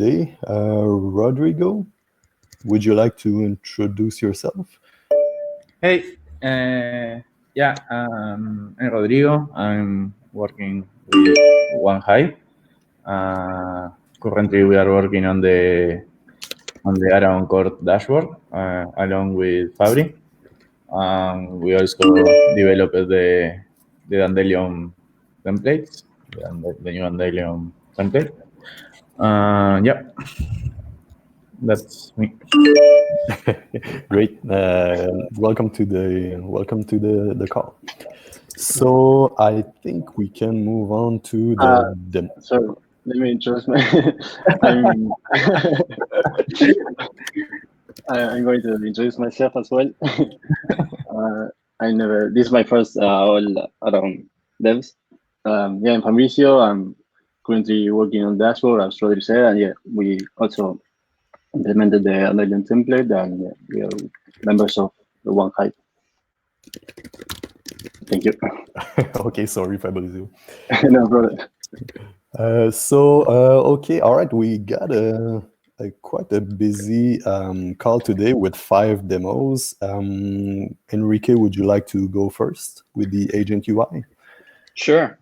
today. Rodrigo, would you like to introduce yourself? Hey, yeah, I'm Rodrigo. I'm working with One High. Currently, we are working on the Aragon Core dashboard along with Fabri. We also developed the Dandelion templates, the new Dandelion template. Yeah, that's me. Great. Welcome to the call. So I think we can move on to the So let me introduce my. I'm. I'm going to introduce myself as well. This is my first all around devs. Yeah, I'm Fabricio. I'm currently working on dashboard, as Rodri said, and yeah, we also implemented the Aragon template, and yeah, we are members of the One Hype. Thank you. Okay, sorry, Fabrizio. No problem. Okay, all right. We got quite a busy call today with 5 demos. Enrique, would you like to go first with the agent UI? Sure.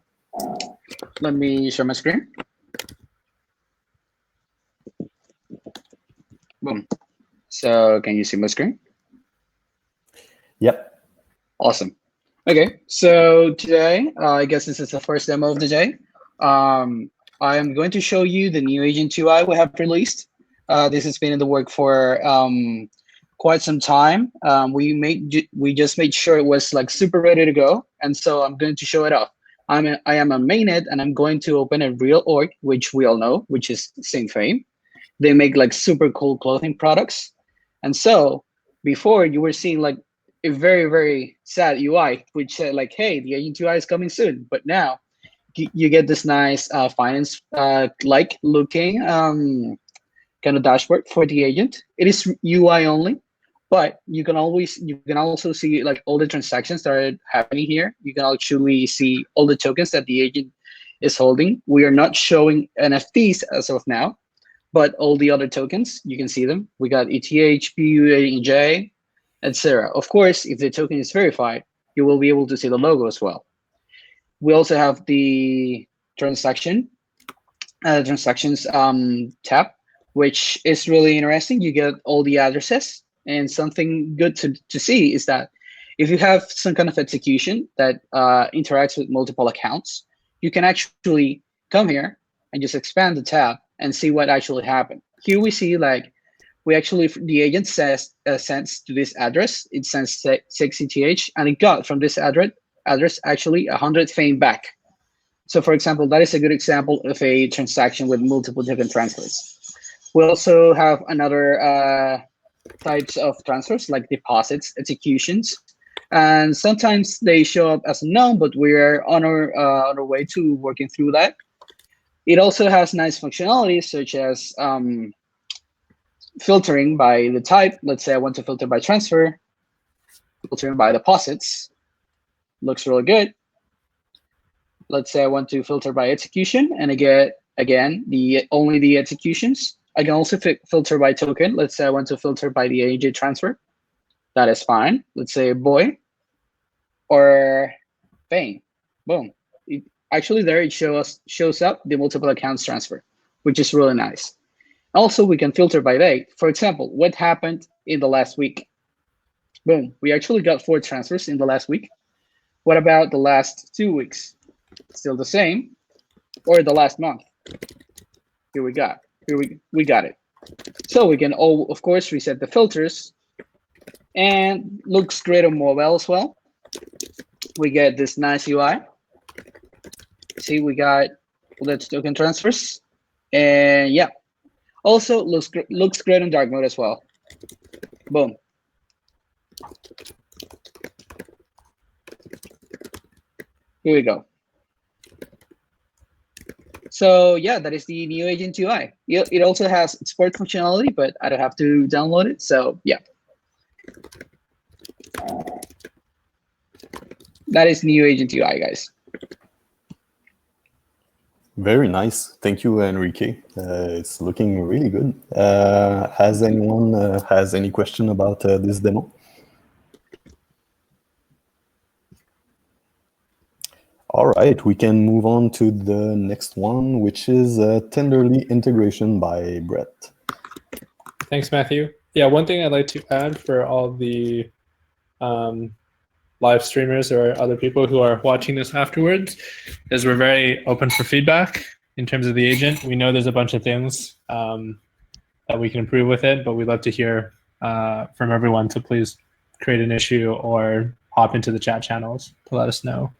Let me share my screen. Boom. So can you see my screen? Yep. Awesome. Okay, so today, I guess this is the first demo of the day. I am going to show you the new agent UI we have released. This has been in the work for quite some time. We just made sure it was like super ready to go, and so I'm going to show it off. I am a mainnet, and I'm going to open a real org, which we all know, which is Same Fame. They make like super cool clothing products, and so before you were seeing like a very, very sad UI, which said like, hey, the agent UI is coming soon. But now you get this nice finance like looking kind of dashboard for the agent. It is UI only, but you can also see like all the transactions that are happening here. You can actually see all the tokens that the agent is holding. We are not showing NFTs as of now, but all the other tokens, you can see them. We got ETH, PU, AJ, etc. Of course, if the token is verified, you will be able to see the logo as well. We also have the transactions tab, which is really interesting. You get all the addresses, and something good to see is that if you have some kind of execution that interacts with multiple accounts, you can actually come here and just expand the tab and see what actually happened. Here we see like the agent sends to this address. It sends 6 ETH, and it got from this address actually 100 fame back. So for example, that is a good example of a transaction with multiple different transfers. We also have another types of transfers like deposits, executions, and sometimes they show up as unknown, but we're on our way to working through that. It also has nice functionalities such as filtering by the type. Let's say I want to filter by transfer, filtering by deposits. Looks really good. Let's say I want to filter by execution, and I get again only the executions. I can also filter by token. Let's say I want to filter by the AJ transfer. That is fine. Let's say boy or Fame. Boom. Actually, there it shows up the multiple accounts transfer, which is really nice. Also, we can filter by date. For example, what happened in the last week? Boom. We actually got 4 transfers in the last week. What about the last 2 weeks? Still the same. Or the last month? Here we got it. So we can of course reset the filters, and looks great on mobile as well. We get this nice UI. See, we got let's token transfers, and yeah, also looks great on dark mode as well. Boom. Here we go. So yeah, that is the new agent UI. It also has export functionality, but I don't have to download it. So yeah, that is new agent UI, guys. Very nice. Thank you, Enrique. It's looking really good. Has anyone has any question about this demo? All right, we can move on to the next one, which is Tenderly integration by Brett. Thanks, Matthew. Yeah, one thing I'd like to add for all the live streamers or other people who are watching this afterwards is we're very open for feedback in terms of the agent. We know there's a bunch of things that we can improve with it, but we'd love to hear from everyone to please create an issue or hop into the chat channels to let us know.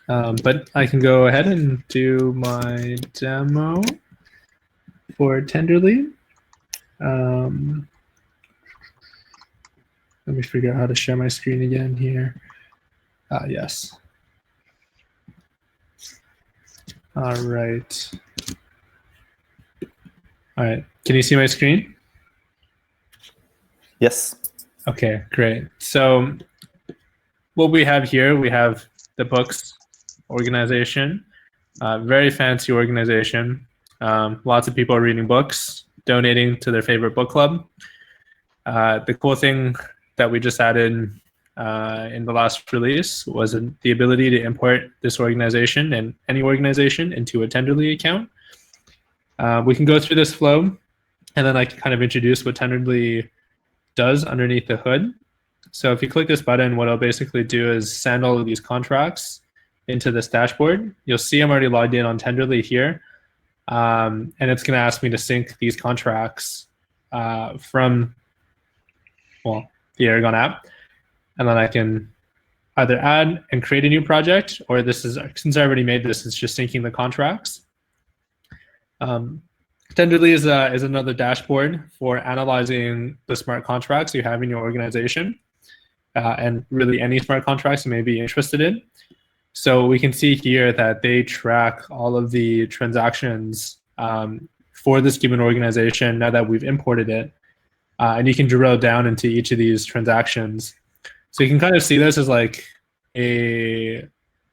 But I can go ahead and do my demo for Tenderly. Let me figure out how to share my screen again here. Yes. All right. All right. Can you see my screen? Yes. Okay, great. So what we have here, we have the books organization, very fancy organization. Lots of people are reading books, donating to their favorite book club. The cool thing that we just added in the last release was the ability to import this organization and any organization into a Tenderly account. We can go through this flow, and then I can kind of introduce what Tenderly does underneath the hood. So if you click this button, what I'll basically do is send all of these contracts into this dashboard. You'll see I'm already logged in on Tenderly here, and it's going to ask me to sync these contracts from the Aragon app, and then I can either add and create a new project, or this is, since I already made this, it's just syncing the contracts. Tenderly is another dashboard for analyzing the smart contracts you have in your organization, and really any smart contracts you may be interested in. So we can see here that they track all of the transactions for this given organization now that we've imported it. And you can drill down into each of these transactions. So you can kind of see this as like a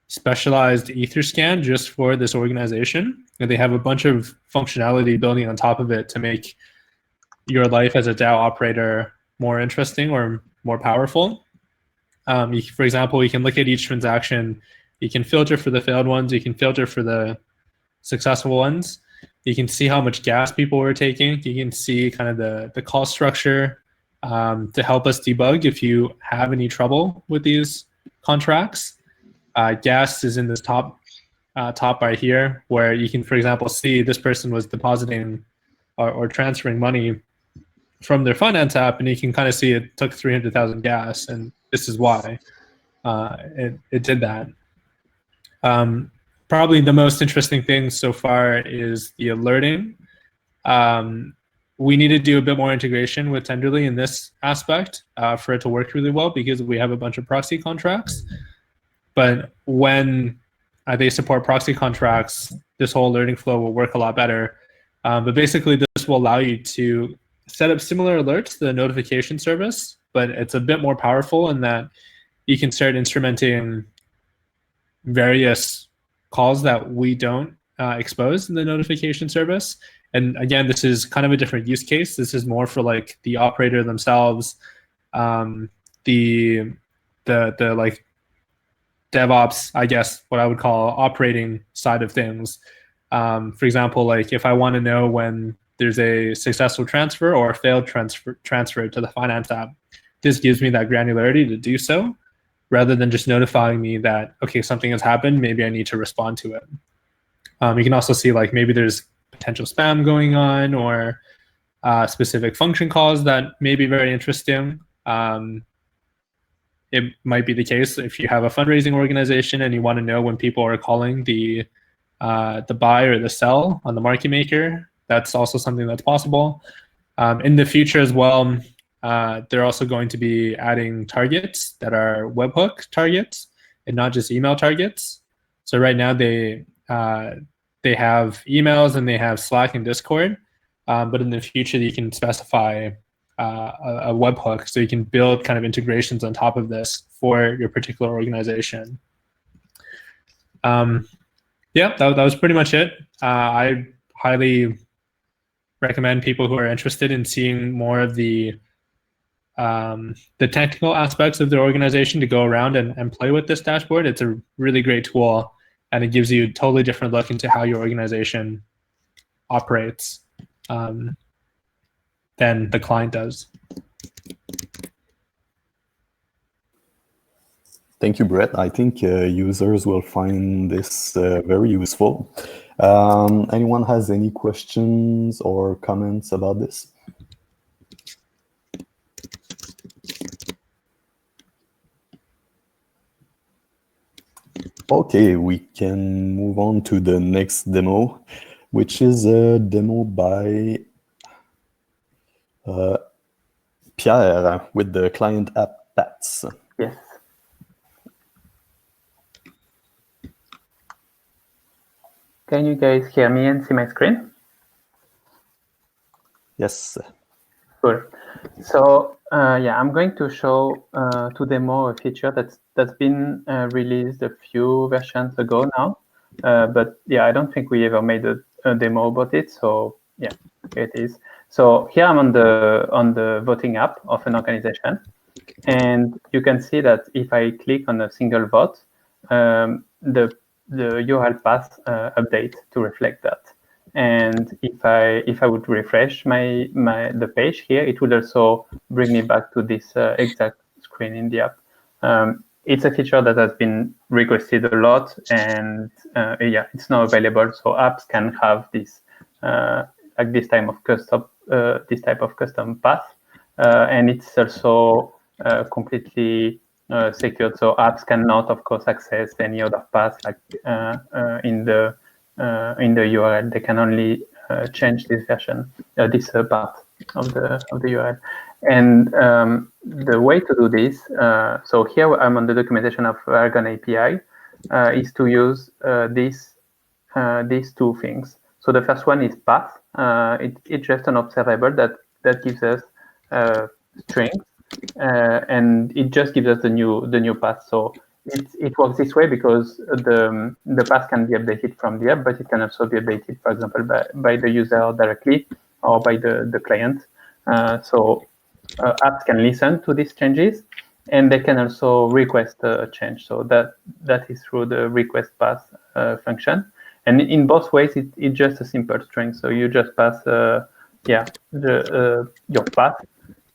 specialized Etherscan just for this organization. And they have a bunch of functionality building on top of it to make your life as a DAO operator more interesting or more powerful. For example, you can look at each transaction. You can filter for the failed ones. You can filter for the successful ones. You can see how much gas people were taking. You can see kind of the call structure to help us debug if you have any trouble with these contracts. Gas is in this top right here, where you can, for example, see this person was depositing or transferring money from their finance app, and you can kind of see it took 300,000 gas, and this is why it did that. Probably the most interesting thing so far is the alerting. We need to do a bit more integration with Tenderly in this aspect for it to work really well, because we have a bunch of proxy contracts. But when they support proxy contracts, this whole alerting flow will work a lot better. But basically, this will allow you to set up similar alerts to the notification service, but it's a bit more powerful in that you can start instrumenting various calls that we don't expose in the notification service. And again, this is kind of a different use case. This is more for like the operator themselves, the like DevOps, I guess, what I would call operating side of things. For example, like if I want to know when there's a successful transfer or a failed transfer to the finance app, this gives me that granularity to do so, rather than just notifying me that, okay, something has happened, maybe I need to respond to it. You can also see like maybe there's potential spam going on, or specific function calls that may be very interesting. It might be the case if you have a fundraising organization and you want to know when people are calling the buy or the sell on the market maker. That's also something that's possible. In the future as well, they're also going to be adding targets that are webhook targets and not just email targets. So right now they have emails and they have Slack and Discord, but in the future you can specify a webhook, so you can build kind of integrations on top of this for your particular organization. Yeah, that was pretty much it. I highly recommend people who are interested in seeing more of the technical aspects of their organization to go around and play with this dashboard. It's a really great tool, and it gives you a totally different look into how your organization operates than the client does. Thank you, Brett. I think users will find this very useful. Anyone has any questions or comments about this? Okay, we can move on to the next demo, which is a demo by Pierre with the client app Pats. Yes. Can you guys hear me and see my screen? Yes. Cool. So yeah, I'm going to show to demo a feature that's been released a few versions ago now. But yeah, I don't think we ever made a demo about it. So yeah, here it is. So here I'm on the voting app of an organization, and you can see that if I click on a single vote, the URL path update to reflect that. And if I would refresh the page here, it would also bring me back to this exact screen in the app. It's a feature that has been requested a lot, and yeah, it's now available. So apps can have this like this type of custom path, and it's also completely secured. So apps cannot, of course, access any other path like in the URL. They can only change this version, this part of the URL. And the way to do this, so here I'm on the documentation of Aragon API, is to use these two things. So the first one is path. It's just an observable that gives us strings, and it just gives us the new path. So it works this way because the path can be updated from the app, but it can also be updated, for example, by the user directly or by the client. So apps can listen to these changes, and they can also request a change. So that is through the request path function. And in both ways, it's just a simple string. So you just pass your path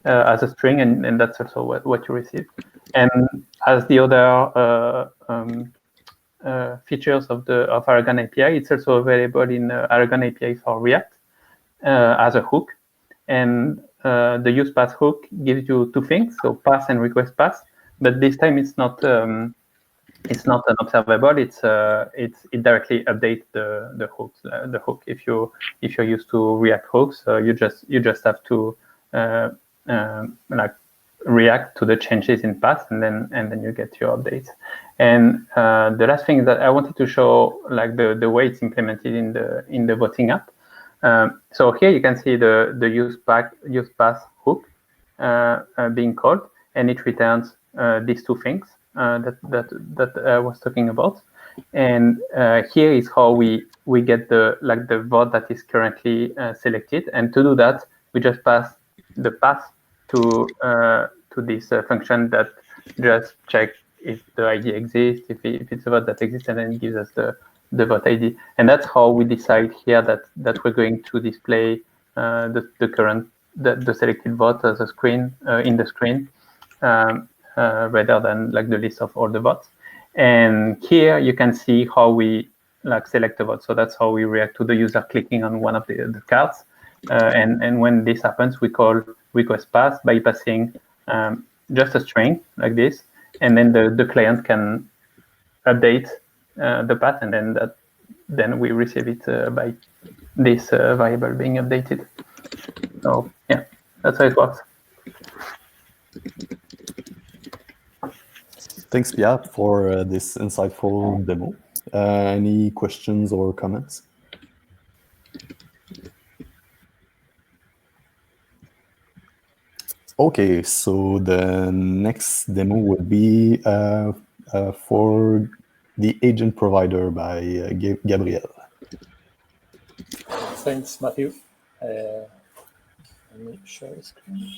as a string, and that's also what you receive. And as the other features of Aragon API, it's also available in Aragon API for React as a hook. And the use path hook gives you two things, so path and request path. But this time it's not an observable. It directly updates the hooks. The hook. If you're used to React hooks, you just have to like react to the changes in path, and then you get your updates. And the last thing that I wanted to show, like the way it's implemented in the voting app. So here you can see the use path hook being called, and it returns these two things that I was talking about. And here is how we get the vote that is currently selected. And to do that, we just pass the path to this function that just check if the ID exists, if it's a vote that exists, and then it gives us the vote ID. And that's how we decide here that we're going to display the selected vote as a screen in the screen, rather than like the list of all the votes. And here you can see how we like select a vote. So that's how we react to the user clicking on one of the cards. And when this happens, we call request path by passing just a string like this, and then the client can update the path, and then we receive it by this variable being updated. So yeah, that's how it works. Thanks, Pierre, for this insightful demo. Any questions or comments? Okay, so the next demo will be for The Agent Provider by Gabriel. Thanks, Matthew. Let me share the screen.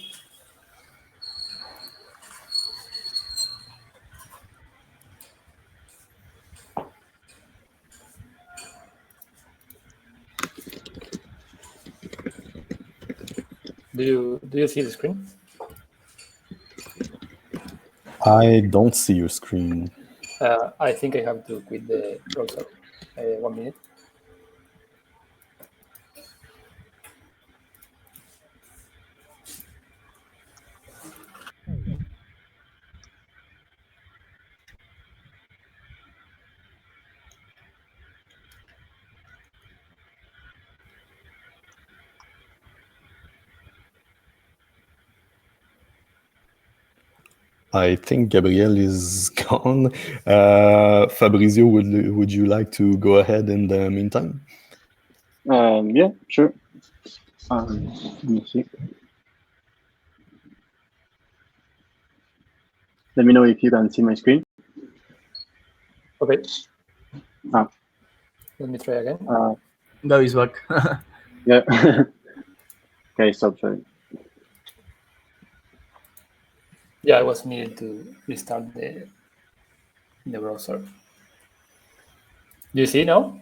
Do you see the screen? I don't see your screen. I think I have to quit the browser. 1 minute. I think Gabriel is gone. Fabrizio, would you like to go ahead in the meantime? Yeah, sure. Let me see. Let me know if you can see my screen. Okay. Ah. Let me try again. Gaby's back. Yeah. Okay, stop sharing. Yeah, I was needed to restart the browser. Do you see now?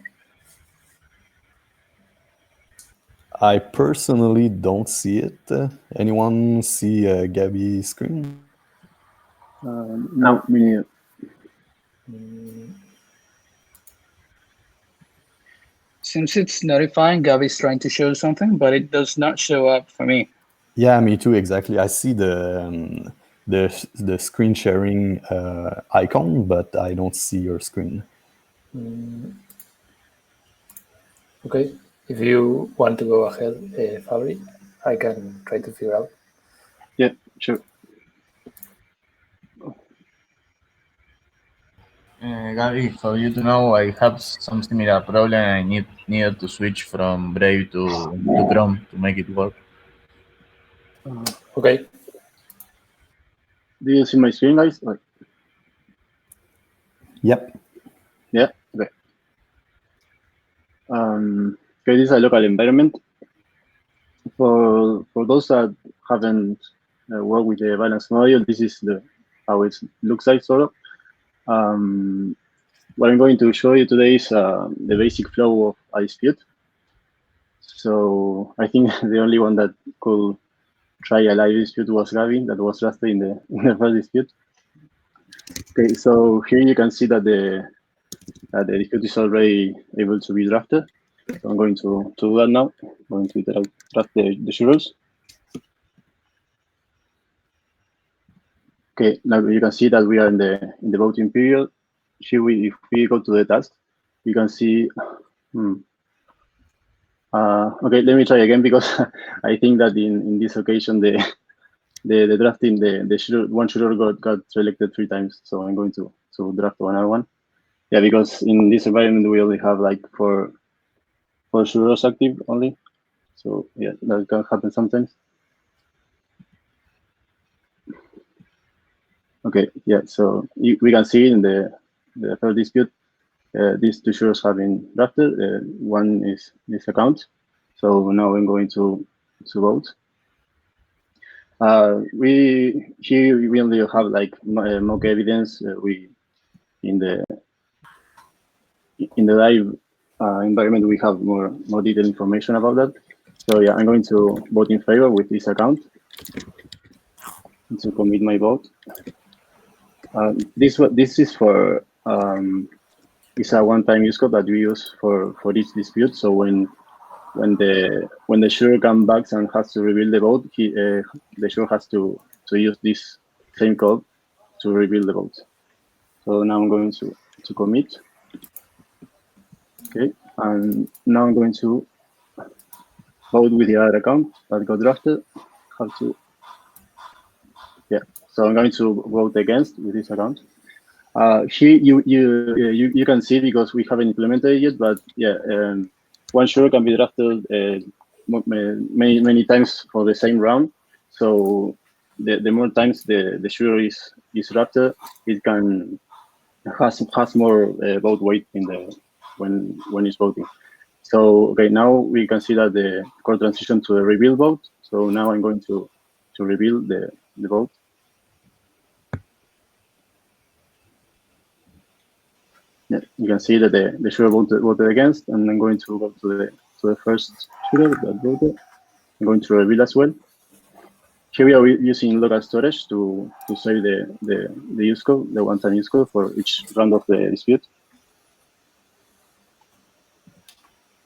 I personally don't see it. Anyone see Gabby's screen? No, me neither. Since it's notifying, Gaby's trying to show something, but it does not show up for me. Yeah, me too. Exactly. I see the screen sharing icon, but I don't see your screen. Okay. If you want to go ahead, Fabri, I can try to figure out. Yeah, sure. Gabby, for you to know, I have some similar problem. I needed to switch from Brave to Chrome to make it work. Okay. Do you see my screen, guys? Yep. Yeah. Okay. Okay, this is a local environment. For those that haven't worked with the balance module, this is how it looks like, sort of. What I'm going to show you today is the basic flow of a dispute. So I think the only one that could try a live dispute was Gabby, that was drafted in the first dispute. Okay, so here you can see that the dispute is already able to be drafted. So I'm going to do that now. I'm going to draft the rules. Okay, now you can see that we are in the voting period. Here, if we go to the task, you can see. Okay, let me try again because I think that in this occasion the drafting the shooter, one shooter got selected 3 times. So I'm going to draft another one. Yeah, because in this environment we only have like four shooters active only. So yeah, that can happen sometimes. Okay, yeah. So we can see in the third dispute, these 2 shooters have been drafted. One is this account. So now I'm going to vote. We only have like mock evidence. We in the live environment we have more detailed information about that. So yeah, I'm going to vote in favor with this account to commit my vote. This is for it's a one-time use code that we use for each dispute. So when the shooter comes back and has to reveal the vote, the shooter has to use this same code to reveal the vote. So now I'm going to commit. Okay, and now I'm going to vote with the other account that got drafted. So I'm going to vote against with this account. Here you can see because we haven't implemented it yet, but yeah, one shooter can be drafted many times for the same round. So the more times the shooter is drafted, it can has more vote weight in the when it's voting. So okay, now we can see that the court transition to the reveal vote. So now I'm going to reveal the vote. Yeah, you can see that the shooter voted against, and I'm going to go to the first shooter that voted. I'm going to reveal as well. Here we are using local storage to save the use code, the one-time use code for each round of the dispute.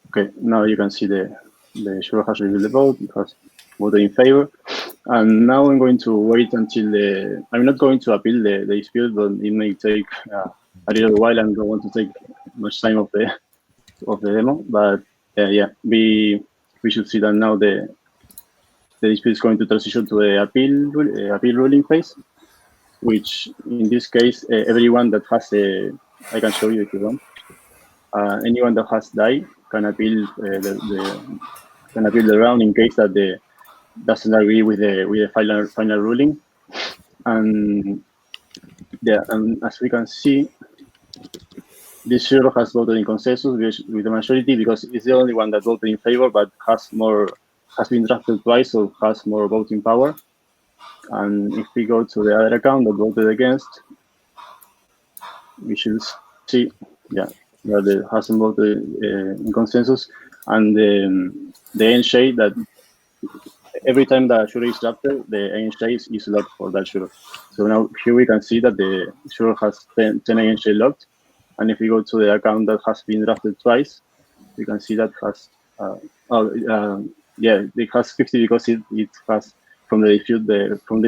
Okay, now you can see the shooter has revealed the vote. It has voted in favor. And now I'm going to wait until I'm not going to appeal the dispute, but it may take a little while and don't want to take much time of the demo. But yeah, we should see that now the dispute is going to transition to the appeal ruling phase, which in this case, everyone that has I can show you if you want. Anyone that has die can appeal the round in case that doesn't agree with the final ruling. And yeah, and as we can see, this shooter has voted in consensus with the majority because it's the only one that voted in favor, but has been drafted twice, so has more voting power. And if we go to the other account that voted against, we should see, yeah, that it hasn't voted in consensus, and the handshake that every time the shooter is drafted, the handshake is locked for that shooter. So now here we can see that the shooter has 10 handshake locked, and if we go to the account that has been drafted twice, we can see that has yeah, it has 50 because it has from the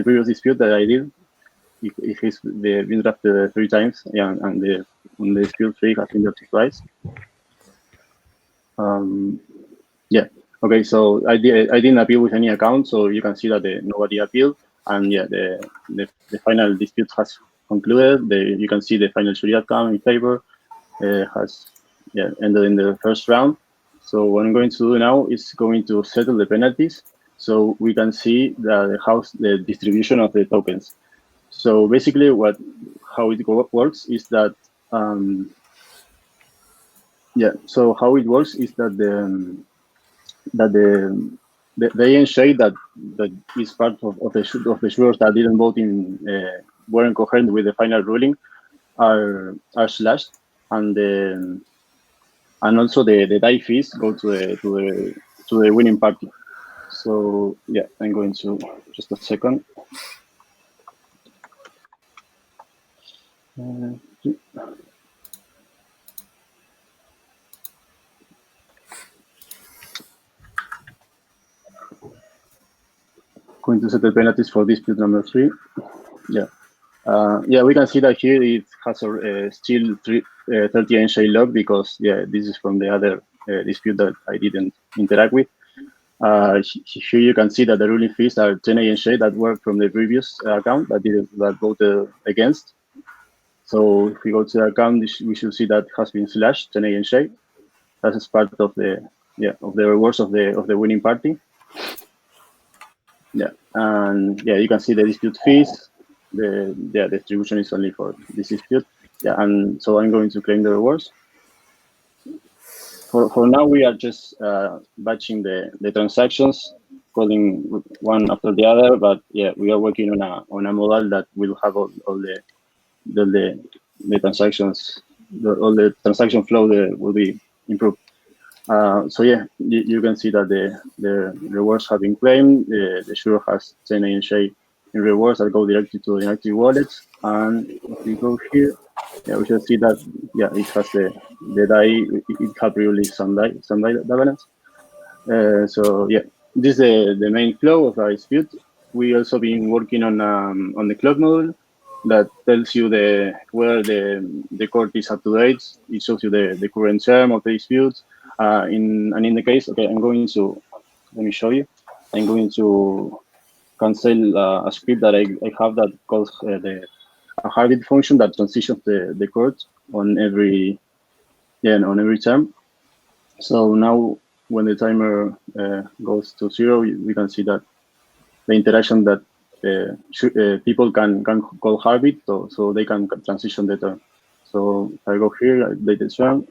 previous dispute that I did. It has been drafted 3 times, yeah, and the dispute 3 has been drafted twice. Yeah. Okay, so I didn't appeal with any account, so you can see that nobody appealed, and yeah, the final dispute has concluded. You can see the final jury outcome in favor has ended in the first round. So what I'm going to do now is going to settle the penalties, so we can see the distribution of the tokens. So basically, how it works is that So how it works is that the handshake that is part of the shooters that didn't vote weren't coherent with the final ruling are slashed, and also the die fees go to the winning party. So yeah, I'm going to just a second. Going to set the penalties for dispute number 3. Yeah. Yeah, we can see that here it has still 30 handshake lock because this is from the other dispute that I didn't interact with. Here you can see that the ruling fees are 10 handshake that were from the previous account that voted against. So if we go to the account, we should see that has been slashed 10 handshake. That is part of the rewards of the winning party. Yeah, and yeah, you can see the dispute fees. The distribution is only for this dispute. Yeah, and so I'm going to claim the rewards. For now, we are just batching the transactions, calling one after the other. But yeah, we are working on a model that will have all the transactions, all the transaction flow will be improved. So yeah, you can see that the rewards have been claimed. The shooter has 10 handshake in rewards that go directly to the inactive wallets. And if we go here, yeah, we should see that it has the die. It had released some die balance. So yeah, this is the main flow of our dispute. We also been working on the clock module that tells you where the court is up to date. It shows you the current term of the dispute. In the case, okay, let me show you. I'm going to cancel a script that I have that calls a heartbeat function that transitions the court on every term. So now when the timer goes to 0, we can see that the interaction that people can call heartbeat, so they can transition the term. So if I go here, latest run.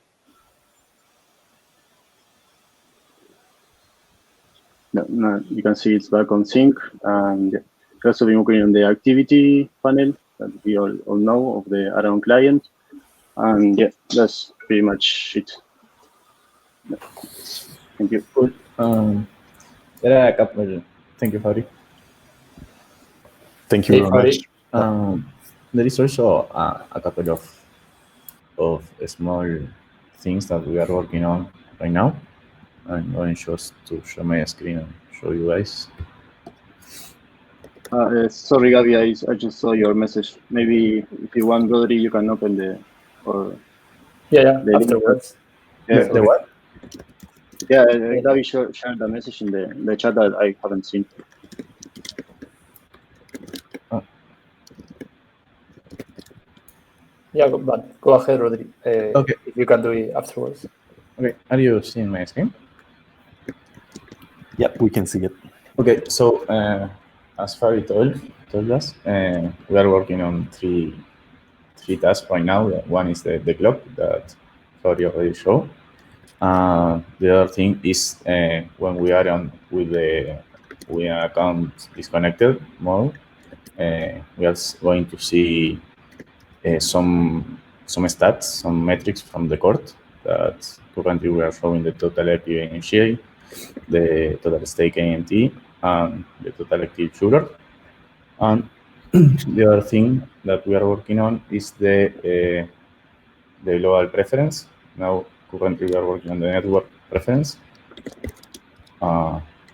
No, you can see it's back on sync, and we've also been working on the activity panel that we all know of the Aragon client, and yeah, that's pretty much it. Thank you. Cool. There are a couple. Thank you, Fabri. Thank you Hey, very Fabri. much. There is also a couple of small things that we are working on right now. I'm going just to share my screen and show you guys. Sorry, Gabby, I just saw your message. Maybe if you want, Rodri, you can open the or Yeah, the link. afterwards. Yeah, The what? yeah. Gabby shared the message in the chat that I haven't seen. Yeah, but go ahead, Rodri. Okay. If you can do it afterwards. Okay, are you seeing my screen? Yep, we can see it. Okay, so as Fabri told us, we are working on three tasks right now. One is the clock that Fabri already showed. The other thing is when we are on with the account disconnected mode, we are going to see some stats, some metrics from the court that currently we are showing the total active initiate, the total stake AMT, and the total active shooter. And the other thing that we are working on is the global preference. Now, currently we are working on the network preference.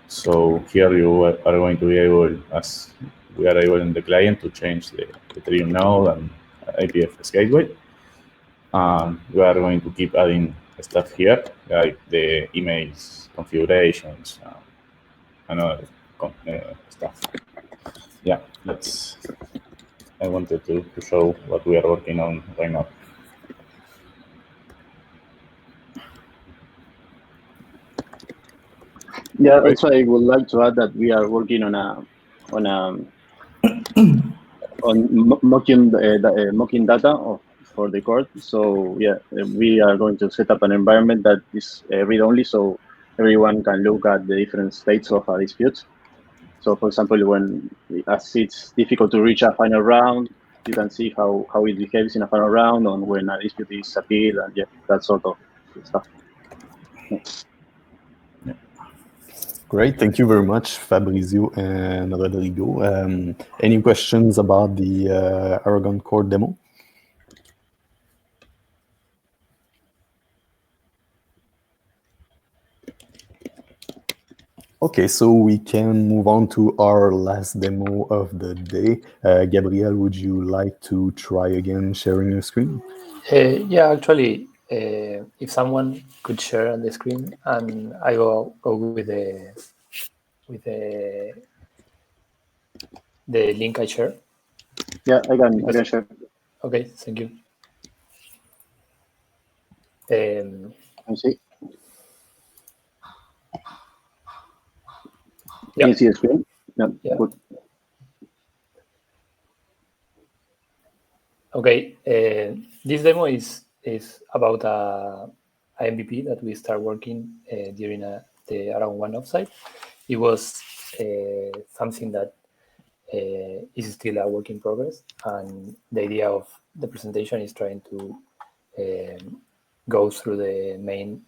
So here you are going to be able, as we are able in the client, to change the Ethereum node and IPFS gateway. We are going to keep adding stuff here, like the emails, configurations, and other stuff. Yeah, I wanted to show what we are working on right now. Yeah, that's why I would like to add that we are working on mocking mocking data for the court. So yeah, we are going to set up an environment that is read only, so everyone can look at the different states of a dispute. So for example, as it's difficult to reach a final round, you can see how it behaves in a final round, on when a dispute is appealed, and yeah, that sort of stuff. Great, thank you very much, Fabrizio and Rodrigo. Any questions about the Aragon Core demo? Okay, so we can move on to our last demo of the day. Gabriel, would you like to try again sharing your screen? Yeah, actually, if someone could share on the screen, and I go with the link I share. Yeah, I can share. Okay, thank you. Can you see? Yeah. Can you see the screen? No, Yeah. good. Okay, this demo is about a MVP that we start working during the Aragon 1 offsite. It was something that is still a work in progress, and the idea of the presentation is trying to go through the main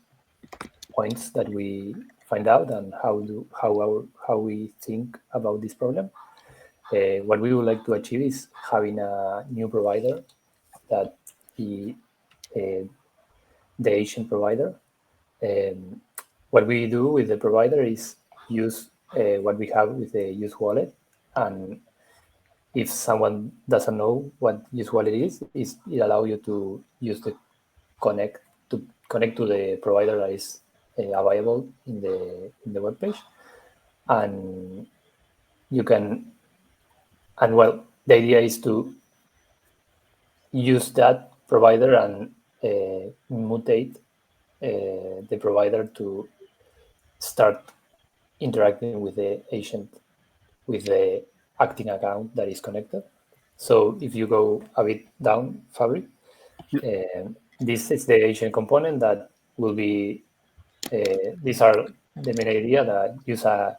points that we find out and how we think about this problem. What we would like to achieve is having a new provider that be the Asian provider. What we do with the provider is use what we have with the use wallet, and if someone doesn't know what use wallet is, it allows you to use the connect to the provider that is available in the web page, and you can. And well, the idea is to use that provider and mutate the provider to start interacting with the agent, with the acting account that is connected. So if you go a bit down, Fabric, This is the agent component that will be, these are the main idea, that use a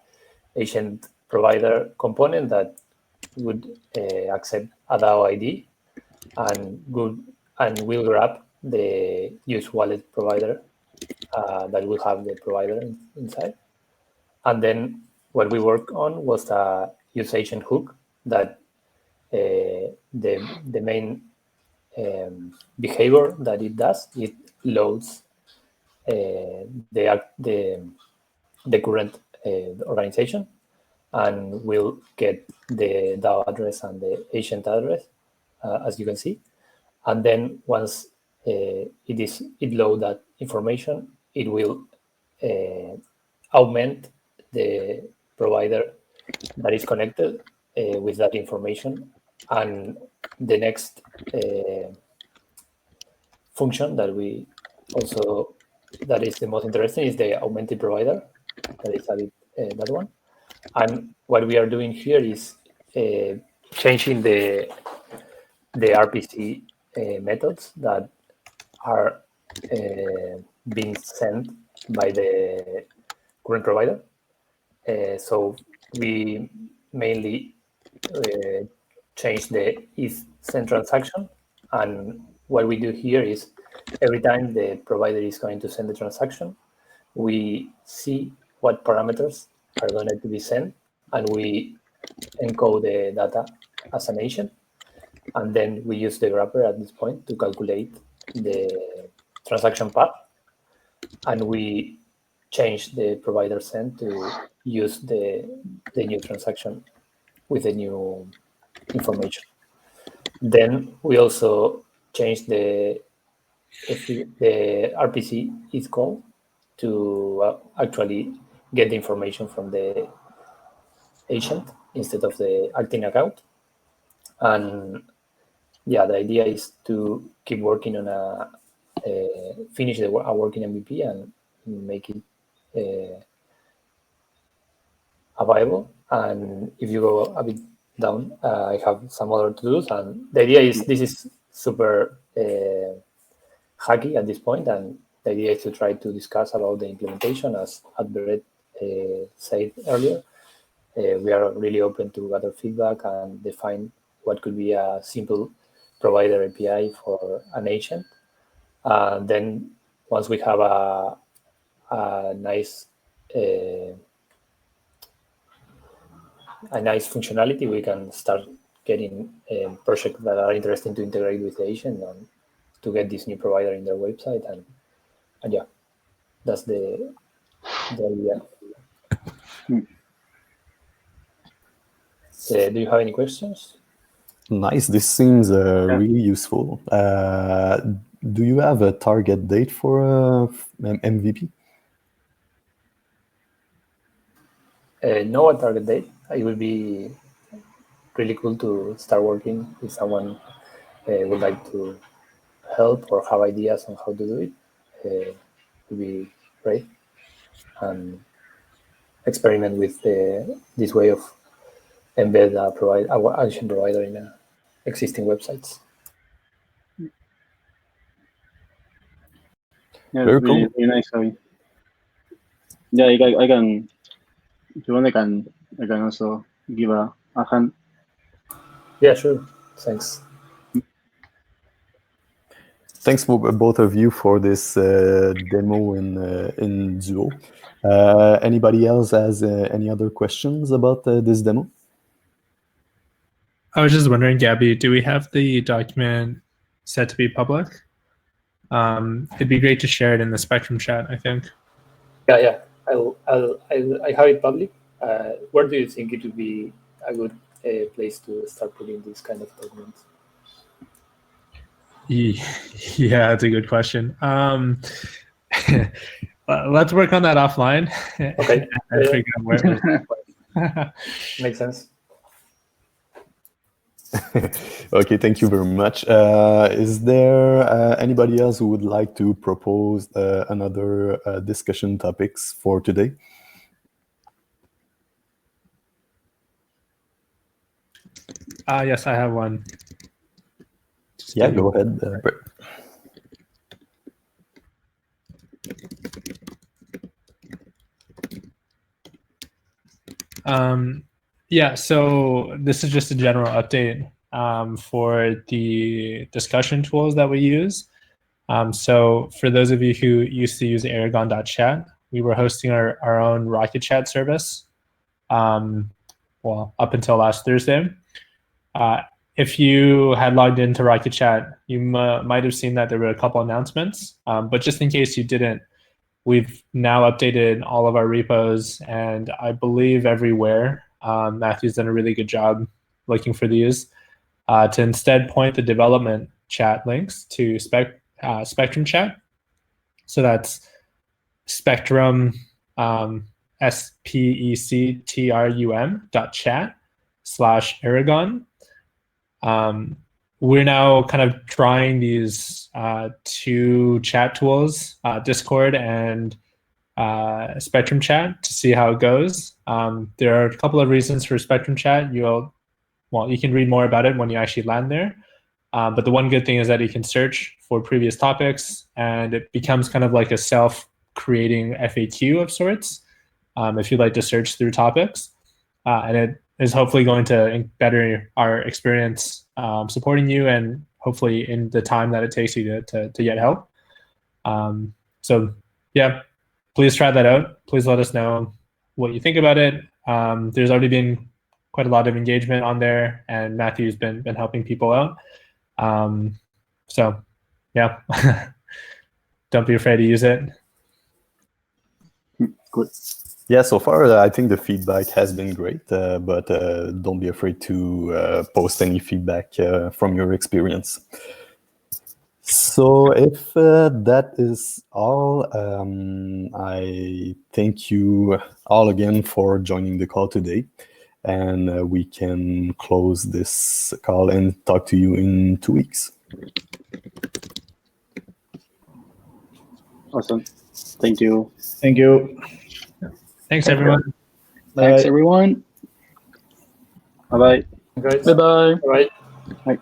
agent provider component that would accept a DAO ID and will grab the use wallet provider that will have the provider inside. And then what we worked on was a use agent hook that the main behavior that it does, it loads the current organization and will get the DAO address and the agent address, as you can see. And then once it load that information, it will augment the provider that is connected with that information. And the next function that we also, that is the most interesting, is the augmented provider. That is that one. And what we are doing here is changing the RPC methods that are being sent by the current provider. So we mainly change the is send transaction, and what we do here is every time the provider is going to send the transaction, we see what parameters are going to be sent, and we encode the data as an agent, and then we use the wrapper at this point to calculate the transaction path, and we change the provider send to use the new transaction with the new information. Then we also change the RPC is called to actually get the information from the agent instead of the acting account. And yeah, the idea is to keep working on finish a working MVP and make it available. And if you go a bit down, I have some other to-dos, and the idea is this is super hacky at this point, and the idea is to try to discuss about the implementation, as Adberet said earlier. We are really open to gather feedback and define what could be a simple provider API for an agent. Then once we have a nice functionality, we can start getting projects that are interesting to integrate with the agent and to get this new provider in their website. And yeah, that's the idea. Do you have any questions? Nice. This seems really useful. Do you have a target date for MVP? No, a target date. It would be really cool to start working if someone would like to help or have ideas on how to do it. It would be great. And experiment with this way of embed our agent provider in existing websites. Yeah, Very really, cool. really nice, Javi. Yeah, I can. If you want, I can also give a hand. Yeah, sure. Thanks. Thanks for both of you for this demo in Duo. Anybody else has any other questions about this demo? I was just wondering, Gabby, do we have the document set to be public? It'd be great to share it in the Spectrum chat, I think. Yeah. I have it public. Where do you think it would be a good place to start putting these kind of documents? Yeah, that's a good question. Let's work on that offline. Okay. And figure out where. Makes sense. Okay, thank you very much. Is there anybody else who would like to propose another discussion topics for today? Yes, I have one. Just Yeah, go ahead, Brett. Yeah, so this is just a general update for the discussion tools that we use. So for those of you who used to use Aragon.chat, we were hosting our own Rocket Chat service, well, up until last Thursday. If you had logged into Rocket Chat, you might have seen that there were a couple announcements, but just in case you didn't, we've now updated all of our repos, and I believe everywhere. Matthew's done a really good job looking for these to instead point the development chat links to Spectrum Chat. So that's Spectrum, spectrum.chat/Aragon. We're now kind of trying these two chat tools, Discord and Spectrum Chat, to see how it goes. There are a couple of reasons for Spectrum Chat. You can read more about it when you actually land there. But the one good thing is that you can search for previous topics, and it becomes kind of like a self-creating FAQ of sorts if you'd like to search through topics. And it is hopefully going to better our experience supporting you, and hopefully in the time that it takes you to get help. So yeah, please try that out. Please let us know what you think about it. There's already been quite a lot of engagement on there, and Matthew's been helping people out. So yeah, don't be afraid to use it. Good. Yeah, so far I think the feedback has been great, but don't be afraid to post any feedback from your experience. So if that is all, I thank you all again for joining the call today, and we can close this call and talk to you in 2 weeks. Awesome. Thank you. Thank you. Thanks, everyone. Thanks, everyone. Bye-bye. Great. Bye-bye. All right. Bye.